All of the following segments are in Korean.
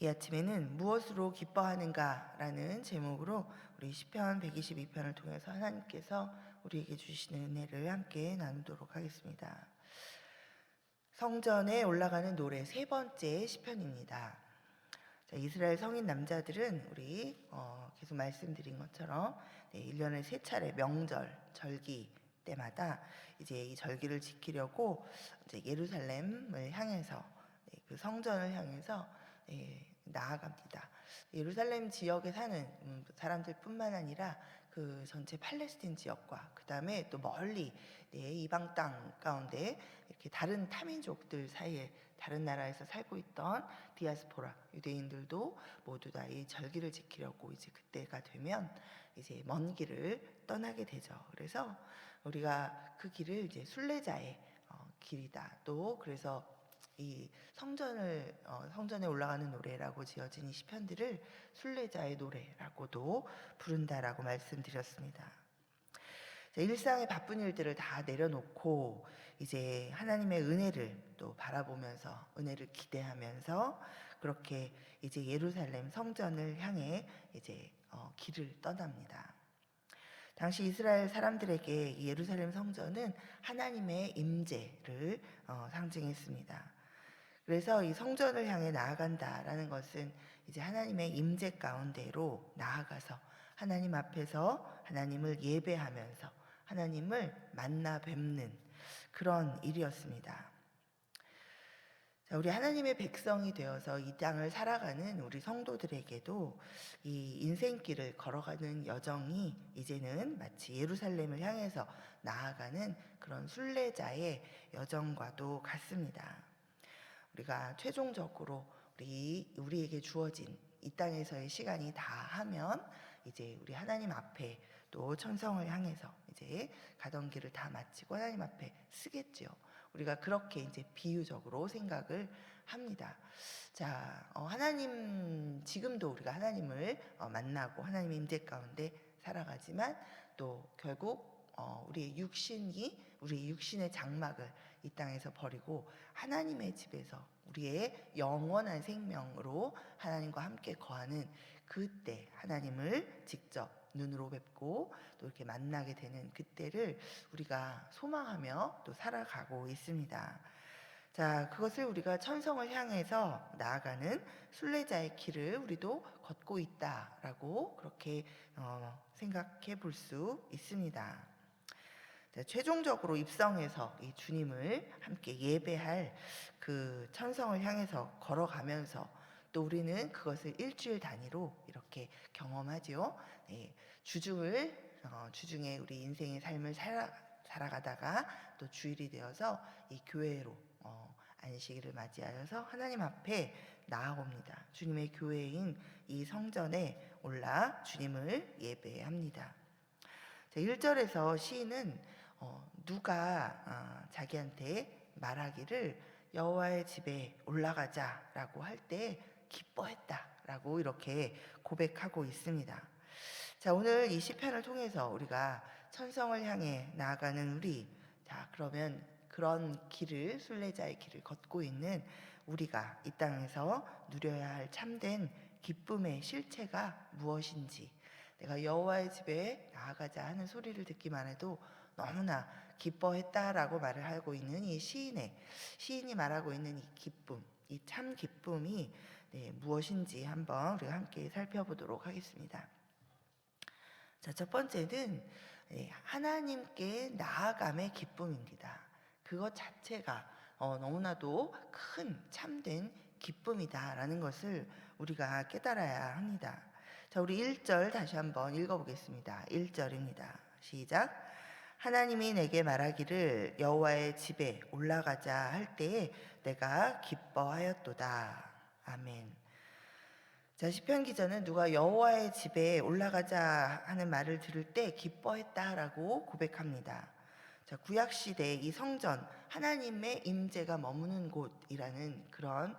이 아침에는 무엇으로 기뻐하는가라는 제목으로 우리 시편 122편을 통해서 하나님께서 우리에게 주시는 은혜를 함께 나누도록 하겠습니다. 성전에 올라가는 노래 세 번째 시편입니다. 자, 이스라엘 성인 남자들은 우리 계속 말씀드린 것처럼 1년에 세 차례 명절, 절기 때마다 이제 이 절기를 지키려고 이제 예루살렘을 향해서 그 성전을 향해서 나아갑니다. 예루살렘 지역에 사는 사람들뿐만 아니라 그 전체 팔레스틴 지역과 그 다음에 또 멀리 이방 땅 가운데 이렇게 다른 타민족들 사이에 다른 나라에서 살고 있던 디아스포라 유대인들도 모두 다 이 절기를 지키려고 이제 그때가 되면 이제 먼 길을 떠나게 되죠. 그래서 우리가 그 길을 이제 순례자의 길이다. 또 그래서 이 성전에 올라가는 노래라고 지어진 이 시편들을 순례자의 노래라고도 부른다라고 말씀드렸습니다. 일상의 바쁜 일들을 다 내려놓고 이제 하나님의 은혜를 또 바라보면서 은혜를 기대하면서 그렇게 이제 예루살렘 성전을 향해 이제 길을 떠납니다. 당시 이스라엘 사람들에게 이 예루살렘 성전은 하나님의 임재를 상징했습니다. 그래서 이 성전을 향해 나아간다라는 것은 이제 하나님의 임재 가운데로 나아가서 하나님 앞에서 하나님을 예배하면서 하나님을 만나 뵙는 그런 일이었습니다. 자, 우리 하나님의 백성이 되어서 이 땅을 살아가는 우리 성도들에게도 이 인생길을 걸어가는 여정이 이제는 마치 예루살렘을 향해서 나아가는 그런 순례자의 여정과도 같습니다. 우리가 최종적으로 우리에게 주어진 이 땅에서의 시간이 다 하면 이제 우리 하나님 앞에 또 천성을 향해서 이제 가던 길을 다 마치고 하나님 앞에 쓰겠죠. 우리가 그렇게 이제 비유적으로 생각을 합니다. 자, 하나님 지금도 우리가 하나님을 만나고 하나님의 임재 가운데 살아가지만 또 결국 우리의 육신의 장막을 이 땅에서 버리고 하나님의 집에서 우리의 영원한 생명으로 하나님과 함께 거하는 그때 하나님을 직접 눈으로 뵙고 또 이렇게 만나게 되는 그때를 우리가 소망하며 또 살아가고 있습니다. 자, 그것을 우리가 천성을 향해서 나아가는 순례자의 길을 우리도 걷고 있다라고 그렇게 생각해 볼 수 있습니다. 최종적으로 입성해서 이 주님을 함께 예배할 그 천성을 향해서 걸어가면서 또 우리는 그것을 일주일 단위로 이렇게 경험하지요. 주중에 우리 인생의 삶을 살아가다가 또 주일이 되어서 이 교회로 안식일을 맞이하여서 하나님 앞에 나아옵니다. 주님의 교회인 이 성전에 올라 주님을 예배합니다. 1절에서 시인은 누가 자기한테 말하기를 여호와의 집에 올라가자라고 할 때 기뻐했다라고 이렇게 고백하고 있습니다. 자, 오늘 이 시편을 통해서 우리가 천성을 향해 나아가는 우리, 자, 그러면 그런 길을, 순례자의 길을 걷고 있는 우리가 이 땅에서 누려야 할 참된 기쁨의 실체가 무엇인지, 내가 여호와의 집에 나아가자 하는 소리를 듣기만 해도 너무나 기뻐했다라고 말을 하고 있는 이 시인이 말하고 있는 이 기쁨, 이 참 기쁨이 무엇인지 한번 우리가 함께 살펴보도록 하겠습니다. 자, 첫 번째는 하나님께 나아감의 기쁨입니다. 그것 자체가 너무나도 큰 참된 기쁨이다라는 것을 우리가 깨달아야 합니다. 자, 우리 1절 다시 한번 읽어보겠습니다. 1절입니다. 시작. 하나님이 내게 말하기를 여호와의 집에 올라가자 할 때에 내가 기뻐하였도다. 아멘. 자, 시편 기자는 누가 여호와의 집에 올라가자 하는 말을 들을 때 기뻐했다라고 고백합니다. 자, 구약 시대 이 성전 하나님의 임재가 머무는 곳이라는 그런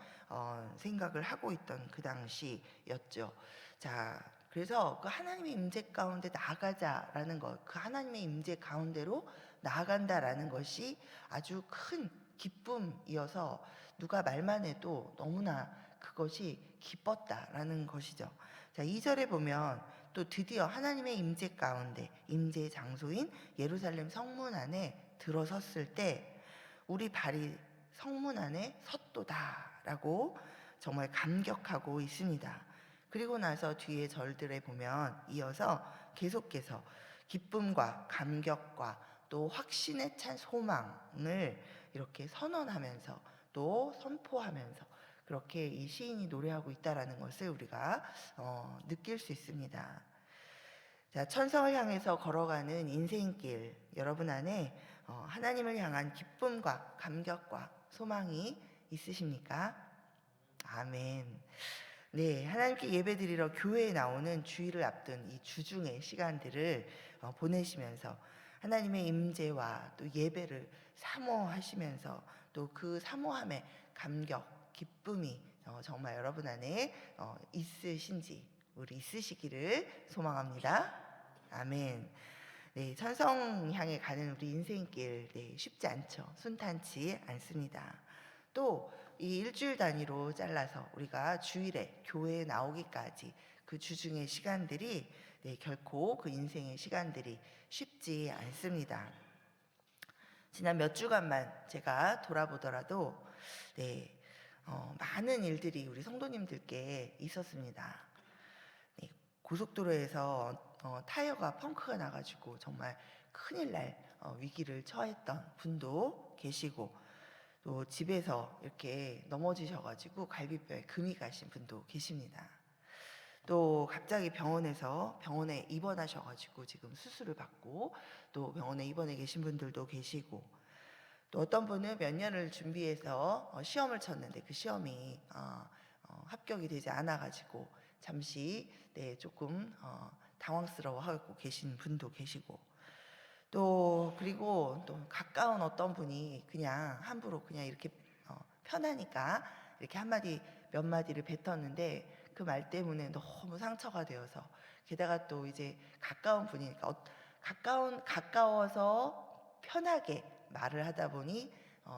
생각을 하고 있던 그 당시였죠. 자, 그래서 그 하나님의 임재 가운데 나아가자라는 것, 그 하나님의 임재 가운데로 나아간다라는 것이 아주 큰 기쁨이어서 누가 말만 해도 너무나 그것이 기뻤다라는 것이죠. 자, 2절에 보면 또 드디어 하나님의 임재 가운데 임재의 장소인 예루살렘 성문 안에 들어섰을 때 우리 발이 성문 안에 섰도다라고 정말 감격하고 있습니다. 그리고 나서 뒤에 절들에 보면 이어서 계속해서 기쁨과 감격과 또 확신에 찬 소망을 이렇게 선언하면서 또 선포하면서 그렇게 이 시인이 노래하고 있다라는 것을 우리가 느낄 수 있습니다. 자, 천성을 향해서 걸어가는 인생길, 여러분 안에 하나님을 향한 기쁨과 감격과 소망이 있으십니까? 아멘. 네, 하나님께 예배드리러 교회에 나오는 주일을 앞둔 이 주중의 시간들을 보내시면서 하나님의 임재와 또 예배를 사모하시면서 또 그 사모함의 감격, 기쁨이 정말 여러분 안에 있으시기를 소망합니다. 아멘. 네, 천성 향해 가는 우리 인생길, 네, 쉽지 않죠. 순탄치 않습니다. 또 이 일주일 단위로 잘라서 우리가 주일에 교회에 나오기까지 그 주중의 시간들이 결코 그 인생의 시간들이 쉽지 않습니다. 지난 몇 주간만 제가 돌아보더라도 많은 일들이 우리 성도님들께 있었습니다. 고속도로에서 타이어가 펑크가 나가지고 정말 큰일 날 위기를 처했던 분도 계시고, 또 집에서 이렇게 넘어지셔가지고 갈비뼈에 금이 가신 분도 계십니다. 또 갑자기 병원에 입원하셔가지고 지금 수술을 받고 또 병원에 입원해 계신 분들도 계시고, 또 어떤 분은 몇 년을 준비해서 시험을 쳤는데 그 시험이 합격이 되지 않아가지고 잠시 조금 당황스러워하고 계신 분도 계시고, 또 그리고 또 가까운 어떤 분이 그냥 함부로 그냥 이렇게 편하니까 이렇게 몇 마디를 뱉었는데 그 말 때문에 너무 상처가 되어서, 게다가 또 이제 가까운 분이니까 가까워서 편하게 말을 하다 보니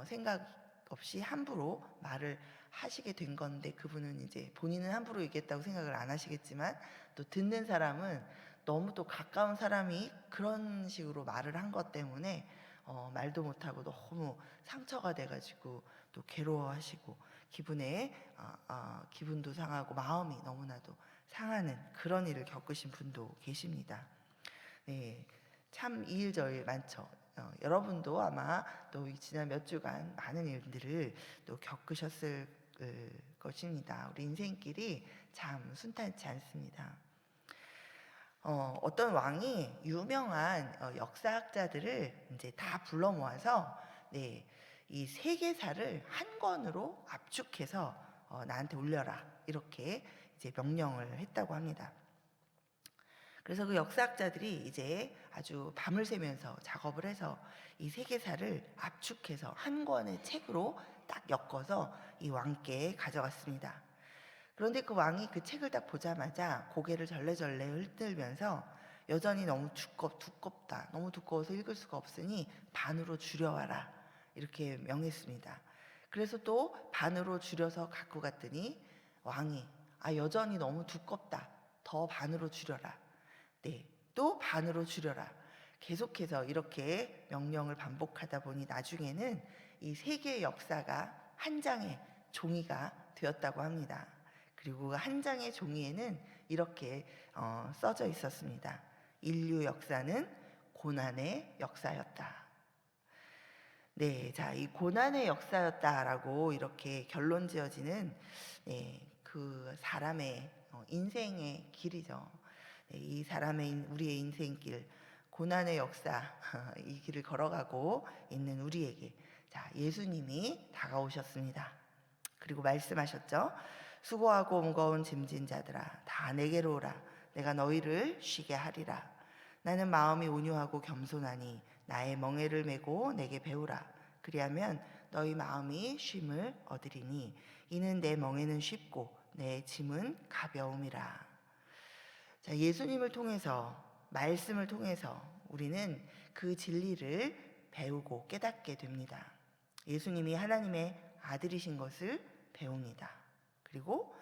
생각 없이 함부로 말을 하시게 된 건데, 그분은 이제 본인은 함부로 얘기했다고 생각을 안 하시겠지만 또 듣는 사람은 너무 또 가까운 사람이 그런 식으로 말을 한 것 때문에 말도 못하고 너무 상처가 돼가지고 또 괴로워하시고 기분도 상하고 마음이 너무나도 상하는 그런 일을 겪으신 분도 계십니다. 네, 참 이 일 저 일 많죠. 여러분도 아마 또 지난 몇 주간 많은 일들을 또 겪으셨을 것입니다. 우리 인생길이 참 순탄치 않습니다. 어떤 왕이 유명한 역사학자들을 이제 다 불러 모아서 이 세계사를 한 권으로 압축해서 나한테 올려라, 이렇게 이제 명령을 했다고 합니다. 그래서 그 역사학자들이 이제 아주 밤을 새면서 작업을 해서 이 세계사를 압축해서 한 권의 책으로 딱 엮어서 이 왕께 가져갔습니다. 그런데 그 왕이 그 책을 딱 보자마자 고개를 절레절레 흔들면서 여전히 너무 두껍다. 너무 두꺼워서 읽을 수가 없으니 반으로 줄여와라, 이렇게 명했습니다. 그래서 또 반으로 줄여서 갖고 갔더니 왕이 여전히 너무 두껍다. 더 반으로 줄여라. 또 반으로 줄여라. 계속해서 이렇게 명령을 반복하다 보니 나중에는 이 세계의 역사가 한 장의 종이가 되었다고 합니다. 그리고 한 장의 종이에는 이렇게 써져 있었습니다. 인류 역사는 고난의 역사였다. 자, 이 고난의 역사였다라고 이렇게 결론 지어지는 그 사람의 인생의 길이죠. 이 우리의 인생길, 고난의 역사, 이 길을 걸어가고 있는 우리에게 예수님이 다가오셨습니다. 그리고 말씀하셨죠. 수고하고 무거운 짐진 자들아, 다 내게로 오라. 내가 너희를 쉬게 하리라. 나는 마음이 온유하고 겸손하니 나의 멍에를 메고 내게 배우라. 그리하면 너희 마음이 쉼을 얻으리니 이는 내 멍에는 쉽고 내 짐은 가벼움이라. 자, 예수님을 통해서, 말씀을 통해서 우리는 그 진리를 배우고 깨닫게 됩니다. 예수님이 하나님의 아들이신 것을 배웁니다. 그리고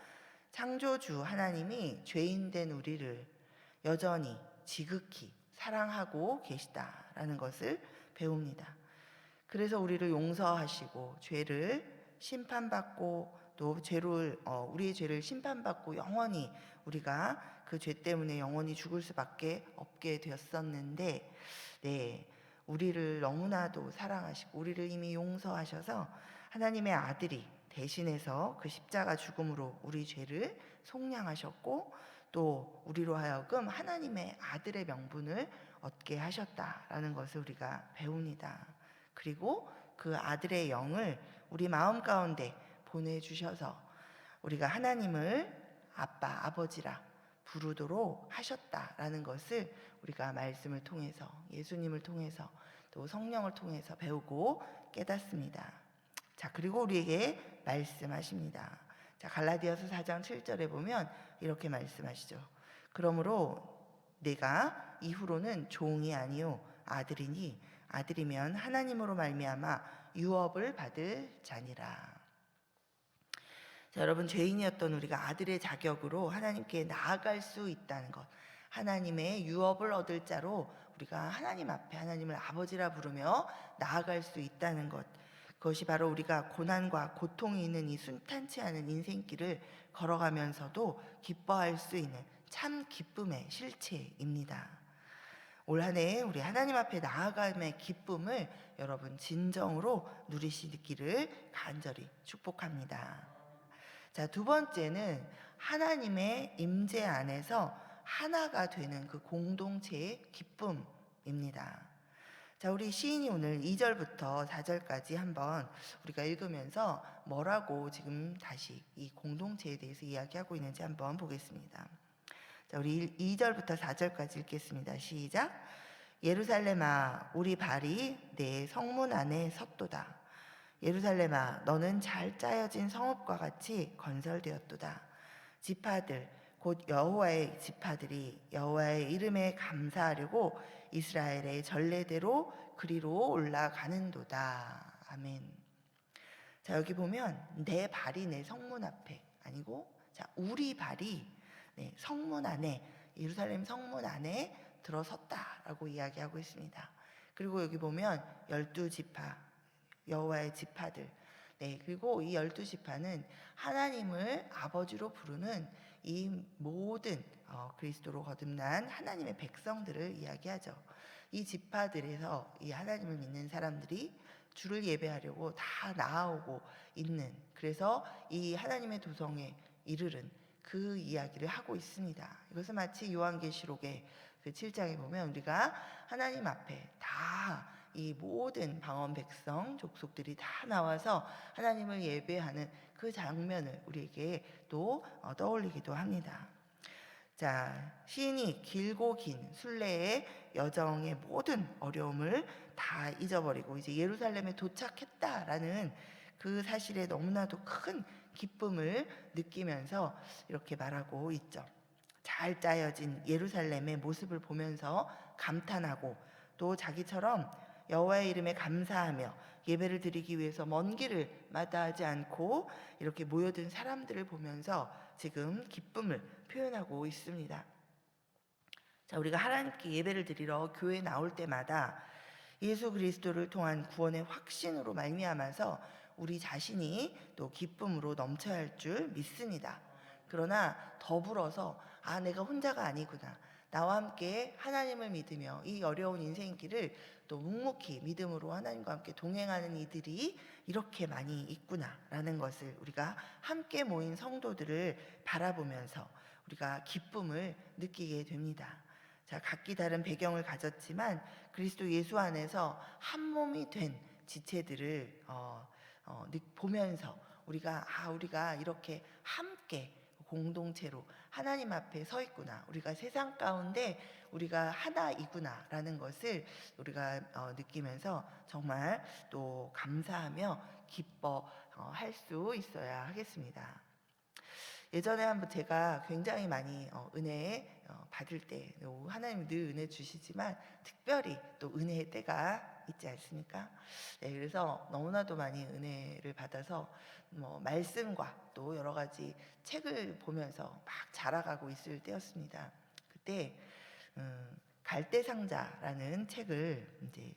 창조주 하나님이 죄인된 우리를 여전히 지극히 사랑하고 계시다라는 것을 배웁니다. 그래서 우리를 용서하시고 죄를 심판받고 또 우리의 죄를 심판받고 영원히 우리가 그 죄 때문에 영원히 죽을 수밖에 없게 되었었는데, 우리를 너무나도 사랑하시고 우리를 이미 용서하셔서 하나님의 아들이 대신해서 그 십자가 죽음으로 우리 죄를 속량하셨고, 또 우리로 하여금 하나님의 아들의 명분을 얻게 하셨다라는 것을 우리가 배웁니다. 그리고 그 아들의 영을 우리 마음 가운데 보내주셔서 우리가 하나님을 아빠, 아버지라 부르도록 하셨다라는 것을 우리가 말씀을 통해서, 예수님을 통해서, 또 성령을 통해서 배우고 깨닫습니다. 자, 그리고 우리에게 말씀하십니다. 자, 갈라디아서 4장 7절에 보면 이렇게 말씀하시죠. 그러므로 내가 이후로는 종이 아니요 아들이니 아들이면 하나님으로 말미암아 유업을 받을 자니라. 자, 여러분, 죄인이었던 우리가 아들의 자격으로 하나님께 나아갈 수 있다는 것, 하나님의 유업을 얻을 자로 우리가 하나님 앞에 하나님을 아버지라 부르며 나아갈 수 있다는 것, 그것이 바로 우리가 고난과 고통이 있는 이 순탄치 않은 인생길을 걸어가면서도 기뻐할 수 있는 참 기쁨의 실체입니다. 올 한 해 우리 하나님 앞에 나아감의 기쁨을 여러분 진정으로 누리시기를 간절히 축복합니다. 자, 두 번째는 하나님의 임재 안에서 하나가 되는 그 공동체의 기쁨입니다. 자, 우리 시인이 오늘 2절부터 4절까지 한번 우리가 읽으면서 뭐라고 지금 다시 이 공동체에 대해서 이야기하고 있는지 한번 보겠습니다. 자, 우리 2절부터 4절까지 읽겠습니다. 시작. 예루살렘아, 우리 발이 내 성문 안에 섰도다. 예루살렘아, 너는 잘 짜여진 성읍과 같이 건설되었도다. 지파들 곧 여호와의 지파들이 여호와의 이름에 감사하려고 이스라엘의 전례대로 그리로 올라가는도다. 아멘. 자, 여기 보면 내 발이 내 성문 앞에 아니고, 자, 우리 발이 성문 안에, 예루살렘 성문 안에 들어섰다라고 이야기하고 있습니다. 그리고 여기 보면 12지파, 여호와의 지파들, 그리고 이 12지파는 하나님을 아버지로 부르는 이 모든 그리스도로 거듭난 하나님의 백성들을 이야기하죠. 이 지파들에서 이 하나님을 믿는 사람들이 주를 예배하려고 다 나아오고 있는, 그래서 이 하나님의 도성에 이르른 그 이야기를 하고 있습니다. 이것은 마치 요한계시록의 그 7장에 보면 우리가 하나님 앞에 다 이 모든 방언 백성 족속들이 다 나와서 하나님을 예배하는 그 장면을 우리에게 또 떠올리기도 합니다. 자, 시인이 길고 긴 순례의 여정의 모든 어려움을 다 잊어버리고 이제 예루살렘에 도착했다라는 그 사실에 너무나도 큰 기쁨을 느끼면서 이렇게 말하고 있죠. 잘 짜여진 예루살렘의 모습을 보면서 감탄하고, 또 자기처럼 여호와의 이름에 감사하며 예배를 드리기 위해서 먼 길을 마다하지 않고 이렇게 모여든 사람들을 보면서 지금 기쁨을 표현하고 있습니다. 자, 우리가 하나님께 예배를 드리러 교회에 나올 때마다 예수 그리스도를 통한 구원의 확신으로 말미암아서 우리 자신이 또 기쁨으로 넘쳐야 할 줄 믿습니다. 그러나 더불어서 내가 혼자가 아니구나, 나와 함께 하나님을 믿으며 이 어려운 인생길을 또 묵묵히 믿음으로 하나님과 함께 동행하는 이들이 이렇게 많이 있구나라는 것을 우리가 함께 모인 성도들을 바라보면서 우리가 기쁨을 느끼게 됩니다. 자, 각기 다른 배경을 가졌지만 그리스도 예수 안에서 한 몸이 된 지체들을 보면서 우리가 이렇게 함께 공동체로 하나님 앞에 서 있구나, 우리가 세상 가운데 우리가 하나이구나라는 것을 우리가 느끼면서 정말 또 감사하며 기뻐할 수 있어야 하겠습니다. 예전에 한번 제가 굉장히 많이 은혜 받을 때, 하나님 늘 은혜 주시지만 특별히 또 은혜의 때가 있지 않습니까? 네, 그래서 너무나도 많이 은혜를 받아서 말씀과 또 여러 가지 책을 보면서 막 자라가고 있을 때였습니다. 그때 갈대상자라는 책을 이제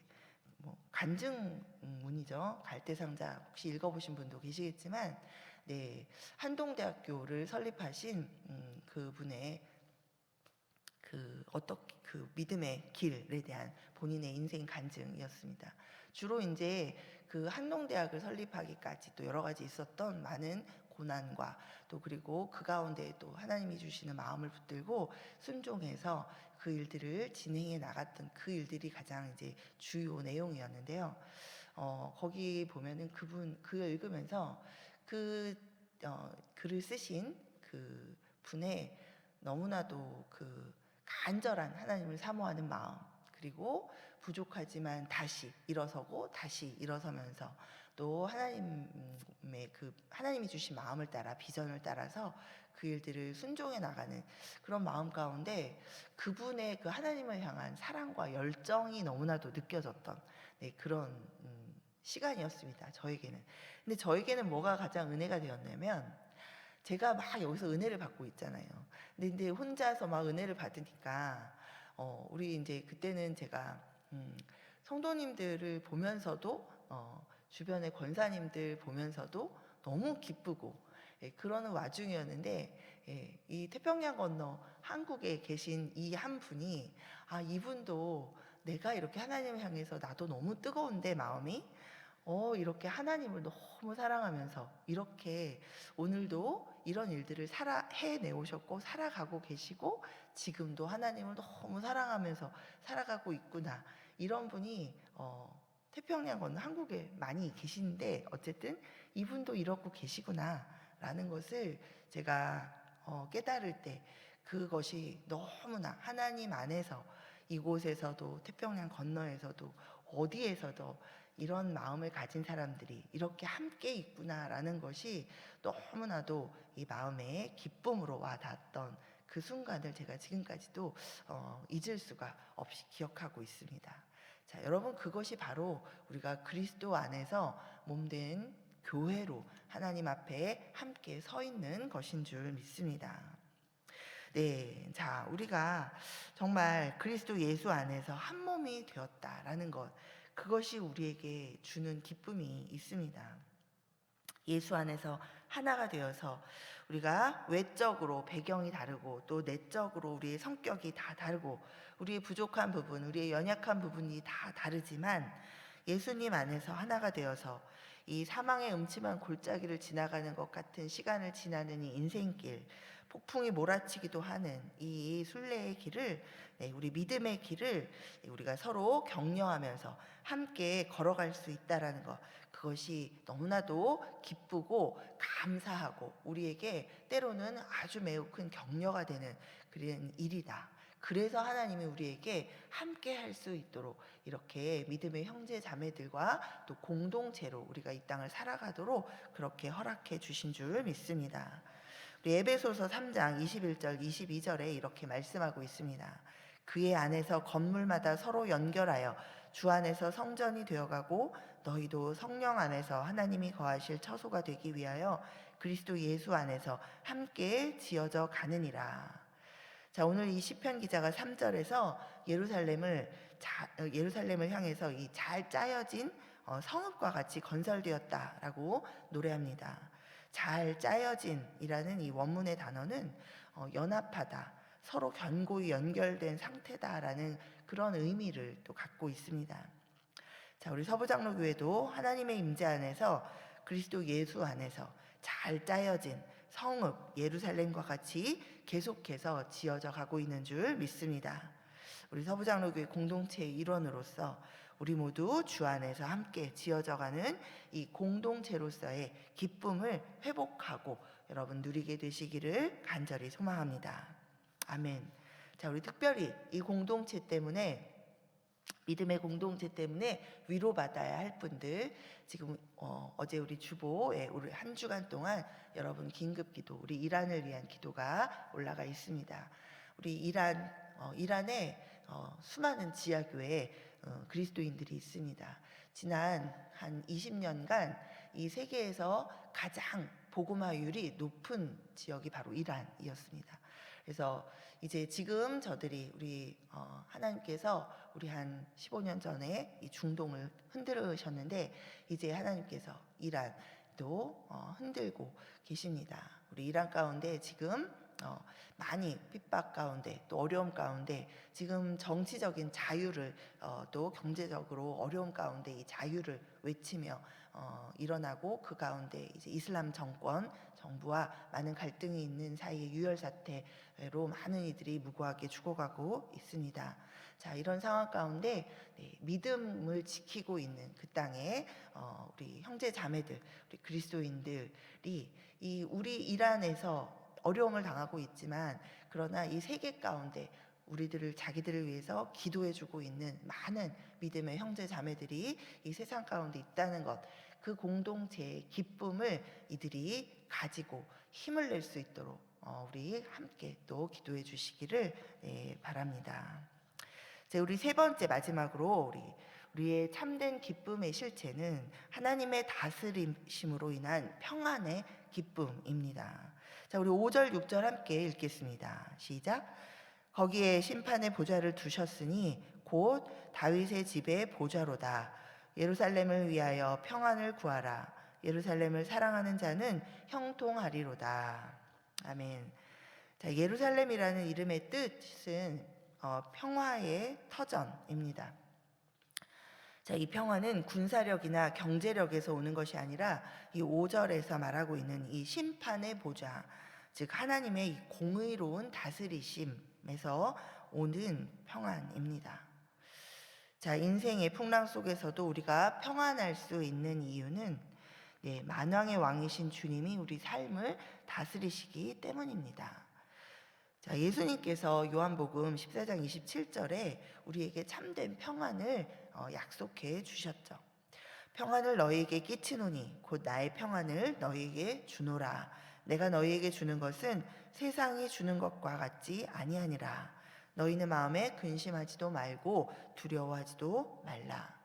간증문이죠. 갈대상자 혹시 읽어보신 분도 계시겠지만, 네, 한동대학교를 설립하신 그분의 그 믿음의 길에 대한 본인의 인생 간증이었습니다. 주로 이제 그 한동대학을 설립하기까지 또 여러 가지 있었던 많은 고난과 또 그리고 그 가운데 또 하나님이 주시는 마음을 붙들고 순종해서 그 일들을 진행해 나갔던 그 일들이 가장 이제 주요 내용이었는데요. 거기 보면은 그걸 읽으면서 그 글을 쓰신 그 분의 너무나도 그 간절한 하나님을 사모하는 마음, 그리고 부족하지만 다시 일어서고 다시 일어서면서 또 하나님의 그 하나님이 주신 마음을 따라 비전을 따라서 그 일들을 순종해 나가는 그런 마음 가운데 그분의 그 하나님을 향한 사랑과 열정이 너무나도 느껴졌던, 네, 그런 시간이었습니다. 저에게는. 근데 저에게는 뭐가 가장 은혜가 되었냐면, 제가 막 여기서 은혜를 받고 있잖아요. 근데 혼자서 막 은혜를 받으니까 우리 이제 그때는 제가 성도님들을 보면서도 주변의 권사님들 보면서도 너무 기쁘고, 예, 그러는 와중이었는데, 예, 이 태평양 건너 한국에 계신 이 한 분이 이분도 내가 이렇게 하나님을 향해서 나도 너무 뜨거운데 마음이 이렇게 하나님을 너무 사랑하면서 이렇게 오늘도 이런 일들을 해내오셨고 살아가고 계시고 지금도 하나님을 너무 사랑하면서 살아가고 있구나, 이런 분이 태평양 건너 한국에 많이 계신데 어쨌든 이분도 이러고 계시구나 라는 것을 제가 깨달을 때, 그것이 너무나 하나님 안에서 이곳에서도 태평양 건너에서도 어디에서도 이런 마음을 가진 사람들이 이렇게 함께 있구나라는 것이 너무나도 이 마음의 기쁨으로 와닿았던 그 순간을 제가 지금까지도 잊을 수가 없이 기억하고 있습니다. 자, 여러분, 그것이 바로 우리가 그리스도 안에서 몸된 교회로 하나님 앞에 함께 서 있는 것인 줄 믿습니다. 네, 자, 우리가 정말 그리스도 예수 안에서 한 몸이 되었다라는 것, 그것이 우리에게 주는 기쁨이 있습니다. 예수 안에서 하나가 되어서 우리가 외적으로 배경이 다르고 또 내적으로 우리의 성격이 다 다르고 우리의 부족한 부분, 우리의 연약한 부분이 다 다르지만 예수님 안에서 하나가 되어서 이 사망의 음침한 골짜기를 지나가는 것 같은 시간을 지나는 이 인생길, 폭풍이 몰아치기도 하는 이 순례의 길을, 네, 우리 믿음의 길을 우리가 서로 격려하면서 함께 걸어갈 수 있다라는 것, 그것이 너무나도 기쁘고 감사하고 우리에게 때로는 아주 매우 큰 격려가 되는 그런 일이다. 그래서 하나님이 우리에게 함께 할 수 있도록 이렇게 믿음의 형제 자매들과 또 공동체로 우리가 이 땅을 살아가도록 그렇게 허락해 주신 줄 믿습니다. 우리 에베소서 3장 21절 22절에 이렇게 말씀하고 있습니다. 그의 안에서 건물마다 서로 연결하여 주 안에서 성전이 되어가고 너희도 성령 안에서 하나님이 거하실 처소가 되기 위하여 그리스도 예수 안에서 함께 지어져 가느니라. 자, 오늘 이 시편 기자가 3절에서 예루살렘을 향해서 이 잘 짜여진 성읍과 같이 건설되었다라고 노래합니다. 잘 짜여진이라는 이 원문의 단어는 연합하다, 서로 견고히 연결된 상태다라는 그런 의미를 또 갖고 있습니다. 자, 우리 서부장로교회도 하나님의 임재 안에서 그리스도 예수 안에서 잘 짜여진 성읍 예루살렘과 같이 계속해서 지어져 가고 있는 줄 믿습니다. 우리 서부장로교회 공동체의 일원으로서 우리 모두 주 안에서 함께 지어져가는 이 공동체로서의 기쁨을 회복하고 여러분 누리게 되시기를 간절히 소망합니다. 아멘. 자, 우리 특별히 이 공동체 때문에, 믿음의 공동체 때문에 위로받아야 할 분들, 지금 어제 우리 주보에 우리 한 주간 동안 여러분 긴급기도, 우리 이란을 위한 기도가 올라가 있습니다. 우리 이란에 수많은 지하교회 그리스도인들이 있습니다. 지난 한 20년간 이 세계에서 가장 복음화율이 높은 지역이 바로 이란이었습니다. 그래서 이제 지금 저들이 우리 하나님께서 우리 한 15년 전에 이 중동을 흔들으셨는데 이제 하나님께서 이란도 흔들고 계십니다. 우리 이란 가운데 지금 많이 핍박 가운데 또 어려움 가운데 지금 정치적인 자유를 또 경제적으로 어려움 가운데 이 자유를 외치며 일어나고 그 가운데 이제 이슬람 정부와 많은 갈등이 있는 사이에 유혈 사태로 많은 이들이 무고하게 죽어가고 있습니다. 자, 이런 상황 가운데 믿음을 지키고 있는 그 땅에 우리 형제 자매들, 우리 그리스도인들이 우리 이란에서 어려움을 당하고 있지만 그러나 이 세계 가운데 자기들을 위해서 기도해주고 있는 많은 믿음의 형제 자매들이 이 세상 가운데 있다는 것, 그 공동체의 기쁨을 이들이 가지고 힘을 낼 수 있도록 우리 함께 또 기도해 주시기를 바랍니다. 우리 세 번째 마지막으로 우리의 참된 기쁨의 실체는 하나님의 다스리심으로 인한 평안의 기쁨입니다. 자, 우리 5절 6절 함께 읽겠습니다. 시작. 거기에 심판의 보좌를 두셨으니 곧 다윗의 집의 보좌로다. 예루살렘을 위하여 평안을 구하라. 예루살렘을 사랑하는 자는 형통하리로다. 아멘. 자, 예루살렘이라는 이름의 뜻은 평화의 터전입니다. 자, 이 평화는 군사력이나 경제력에서 오는 것이 아니라 이 5절에서 말하고 있는 이 심판의 보좌, 즉 하나님의 이 공의로운 다스리심에서 오는 평안입니다. 자, 인생의 풍랑 속에서도 우리가 평안할 수 있는 이유는 만왕의 왕이신 주님이 우리 삶을 다스리시기 때문입니다. 자, 예수님께서 요한복음 14장 27절에 우리에게 참된 평안을 약속해 주셨죠. 평안을 너희에게 끼치노니 곧 나의 평안을 너희에게 주노라. 내가 너희에게 주는 것은 세상이 주는 것과 같지 아니하니라. 너희는 마음에 근심하지도 말고 두려워하지도 말라.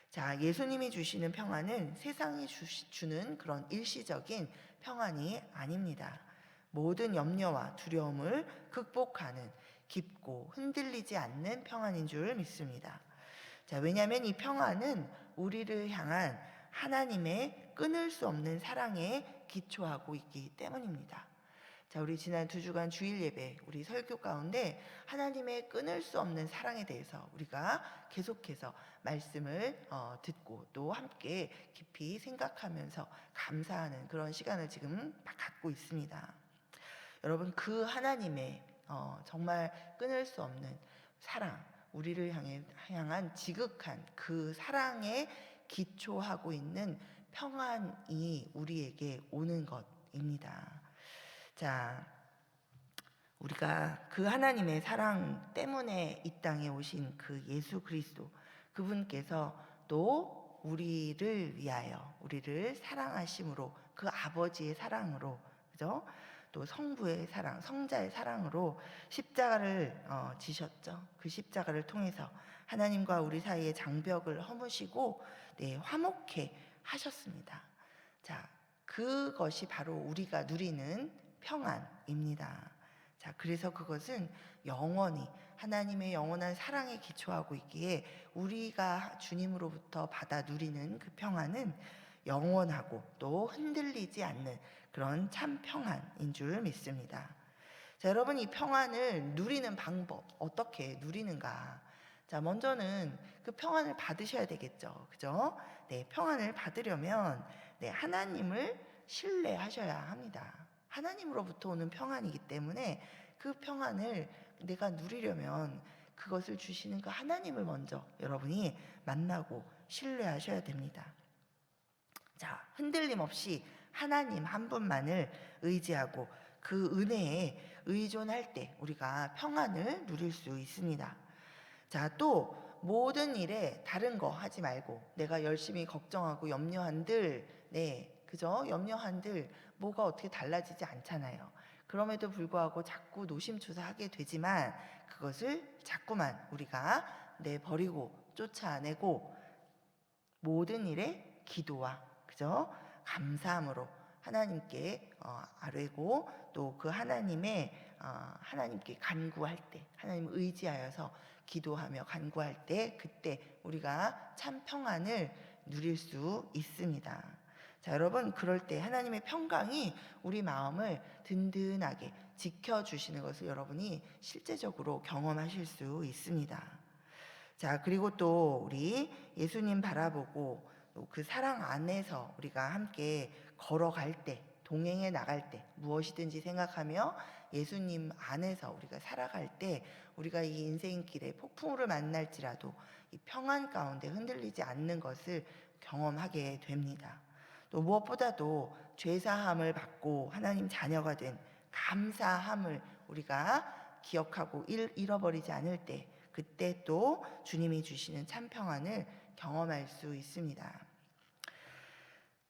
자, 예수님이 주시는 평안은 세상이 주는 그런 일시적인 평안이 아닙니다. 모든 염려와 두려움을 극복하는 깊고 흔들리지 않는 평안인 줄 믿습니다. 자, 왜냐하면 이 평안은 우리를 향한 하나님의 끊을 수 없는 사랑에 기초하고 있기 때문입니다. 자, 우리 지난 2주간 주일 예배, 우리 설교 가운데 하나님의 끊을 수 없는 사랑에 대해서 우리가 계속해서 말씀을 듣고 또 함께 깊이 생각하면서 감사하는 그런 시간을 지금 갖고 있습니다. 여러분, 그 하나님의 정말 끊을 수 없는 사랑, 우리를 향한 지극한 그 사랑에 기초하고 있는 평안이 우리에게 오는 것입니다. 자, 우리가 그 하나님의 사랑 때문에 이 땅에 오신 그 예수 그리스도, 그분께서 또 우리를 위하여 우리를 사랑하심으로, 그 아버지의 사랑으로, 그죠? 또 성부의 사랑, 성자의 사랑으로 십자가를 지셨죠. 그 십자가를 통해서 하나님과 우리 사이의 장벽을 허무시고 화목해 하셨습니다. 자, 그것이 바로 우리가 누리는 평안입니다. 자, 그래서 그것은 영원히 하나님의 영원한 사랑에 기초하고 있기에 우리가 주님으로부터 받아 누리는 그 평안은 영원하고 또 흔들리지 않는 그런 참 평안인 줄 믿습니다. 자, 여러분, 이 평안을 누리는 방법, 어떻게 누리는가? 자, 먼저는 그 평안을 받으셔야 되겠죠. 그죠? 평안을 받으려면 하나님을 신뢰하셔야 합니다. 하나님으로부터 오는 평안이기 때문에 그 평안을 내가 누리려면 그것을 주시는 그 하나님을 먼저 여러분이 만나고 신뢰하셔야 됩니다. 자, 흔들림 없이 하나님 한 분만을 의지하고 그 은혜에 의존할 때 우리가 평안을 누릴 수 있습니다. 자, 또 모든 일에 다른 거 하지 말고 내가 열심히 걱정하고 염려한들, 그죠? 염려한들 뭐가 어떻게 달라지지 않잖아요. 그럼에도 불구하고 자꾸 노심초사하게 되지만 그것을 자꾸만 우리가 내버리고 쫓아내고 모든 일에 기도와 그죠? 감사함으로 하나님께 아뢰고 또 그 하나님께 간구할 때 하나님 의지하여서 기도하며 간구할 때 그때 우리가 참 평안을 누릴 수 있습니다. 자, 여러분 그럴 때 하나님의 평강이 우리 마음을 든든하게 지켜주시는 것을 여러분이 실제적으로 경험하실 수 있습니다. 자, 그리고 또 우리 예수님 바라보고 그 사랑 안에서 우리가 함께 걸어갈 때, 동행해 나갈 때, 무엇이든지 생각하며 예수님 안에서 우리가 살아갈 때 우리가 이 인생길에 폭풍우를 만날지라도 이 평안 가운데 흔들리지 않는 것을 경험하게 됩니다. 또 무엇보다도 죄사함을 받고 하나님 자녀가 된 감사함을 우리가 기억하고 잃어버리지 않을 때 그때 또 주님이 주시는 참 평안을 경험할 수 있습니다.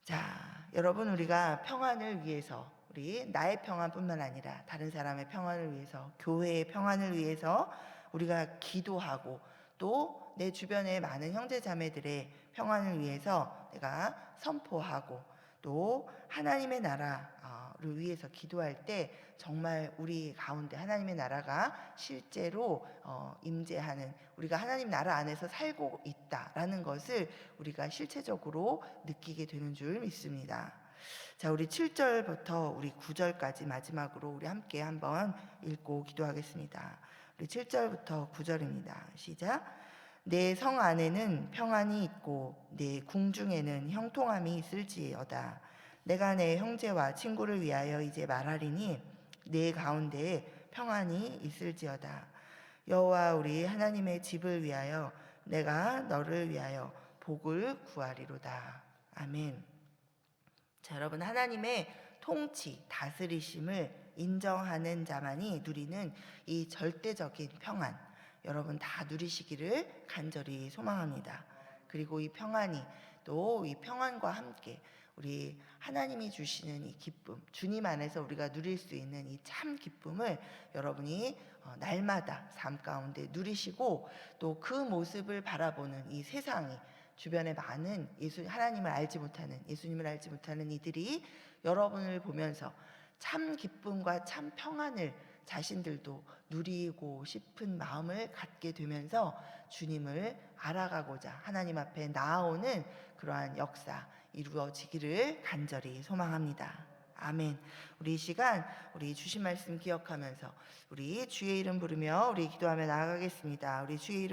자, 여러분 우리가 평안을 위해서 우리 나의 평안뿐만 아니라 다른 사람의 평안을 위해서 교회의 평안을 위해서 우리가 기도하고 또 내 주변의 많은 형제 자매들의 평안을 위해서 내가 선포하고 또 하나님의 나라를 위해서 기도할 때 정말 우리 가운데 하나님의 나라가 실제로 임재하는 우리가 하나님 나라 안에서 살고 있다라는 것을 우리가 실체적으로 느끼게 되는 줄 믿습니다. 자, 우리 7절부터 우리 9절까지 마지막으로 우리 함께 한번 읽고 기도하겠습니다. 우리 7절부터 9절입니다. 시작. 내 성 안에는 평안이 있고 내 궁중에는 형통함이 있을지어다. 내가 내 형제와 친구를 위하여 이제 말하리니 내 가운데에 평안이 있을지어다. 여호와 우리 하나님의 집을 위하여 내가 너를 위하여 복을 구하리로다. 아멘. 자, 여러분 하나님의 통치, 다스리심을 인정하는 자만이 누리는 이 절대적인 평안 여러분 다 누리시기를 간절히 소망합니다. 그리고 이 평안이 또 이 평안과 함께 우리 하나님이 주시는 이 기쁨, 주님 안에서 우리가 누릴 수 있는 이 참 기쁨을 여러분이 날마다 삶 가운데 누리시고 또 그 모습을 바라보는 이 세상이 주변에 많은 하나님을 알지 못하는 예수님을 알지 못하는 이들이 여러분을 보면서 참 기쁨과 참 평안을 자신들도 누리고 싶은 마음을 갖게 되면서 주님을 알아가고자 하나님 앞에 나아오는 그러한 역사 이루어지기를 간절히 소망합니다. 아멘. 우리 이 시간 우리 주신 말씀 기억하면서 우리 주의 이름 부르며 우리 기도하며 나아가겠습니다. 우리 주의 이름